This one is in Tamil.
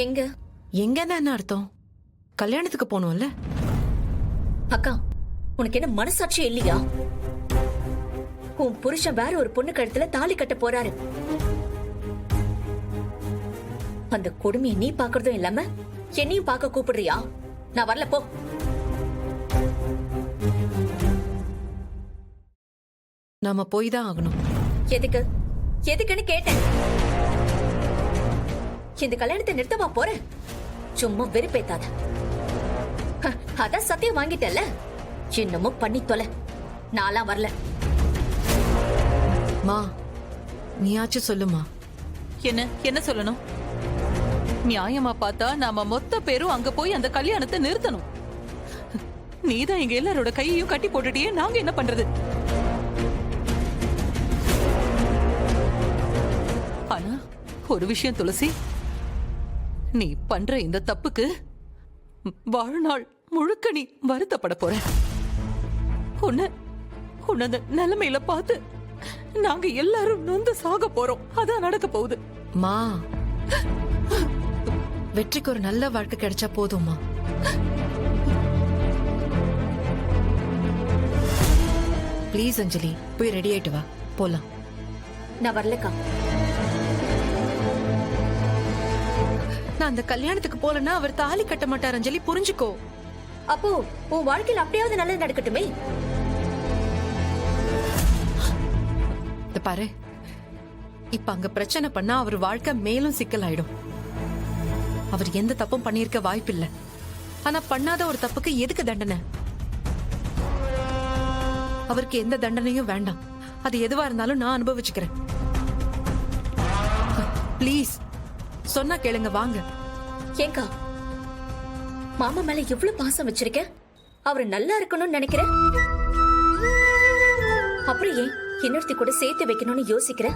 எங்க? எங்கன்னா என்ன அர்த்தம்? கல்யாணத்துக்கு போனோம்ல. அக்கா, உனக்கு என்ன மனசாட்சி இல்லையா? உன் புருஷன் வேற ஒரு பொண்ணு கழுத்துல தாலி கட்ட போறாரு. அந்த கொடுமையை நீ பாக்குறதும் இல்லாம என்னையும் பார்க்க கூப்பிடுறியா? நான் வரல, போ. நாம போய் தான் ஆகணும். எதுக்கு? எதுக்குன்னு கேட்டேன். இந்த கல்யாணத்தை நிறுத்தவா போற? சும்மா வெறுப்பேத்தாத. அதான் சத்தியம் வாங்கிட்டல, இன்னமும் பண்ணி தொலை. நான்லாம் வரல. மா, நீயாச்சும் சொல்லுமா. என்ன சொல்லணும்? நியாயமா பார்த்தா நாம மொத்த பேரும் அங்க போய் அந்த கல்யாணத்தை நிறுத்தணும். நீதான் எங்க எல்லாரோட கையையும் கட்டி போட்டுட்டியே, நாங்க என்ன பண்றது? ஆனா ஒரு விஷயம் துளசி, நீ பண்ற இந்த தப்புக்கு வாழ்நாள் முழுக்க நீ வருத்தப்பட போற. உன்ன அந்த நிலைமையில பார்த்து நாங்க எல்லாரும் நொந்து சாக போறோம். அதான் நடக்க போகுது. மா, வெற்றிக்கு ஒரு நல்ல வாழ்க்கை கிடைச்சா போதும்மா. ப்ளீஸ் அஞ்சலி, போய் ரெடி ஆயிட்டு வா, போலாம். நான் வரலக்கா. நான் அந்த கல்யாணத்துக்கு போலன்னா அவர் தாலி கட்ட மாட்டார் அஞ்சலி, புரிஞ்சுக்கோ. அப்போ உன் வாழ்க்கையில் அப்படியாவது நல்லது நடக்கட்டுமே. இந்த பாரு, இப்ப அங்க பிரச்சனை பண்ணா அவர் வாழ்க்கை மேலும் சிக்கலாயிடும். அவர் எந்த தப்பும் பண்ணிருக்க வாய்ப்பில்லை. ஆனா பண்ணாத ஒரு தப்புக்கு எதுக்கு தண்டனை? அவருக்கு எந்த தண்டனையும் வேண்டாம். அது எதுவா இருந்தாலும் நான் அனுபவிச்சுக்கிறேன். ப்ளீஸ், சொன்னா கேளுங்க, வாங்க. ஏங்கா, மாமா மேல எவ்வளவு பாசம் வச்சிருக்க? அவரு நல்லா இருக்கணும்னு நினைக்கிறேன். அப்புறம் ஏன் இன்னொருத்தி கூட சேர்த்து வைக்கணும்னு யோசிக்கிற?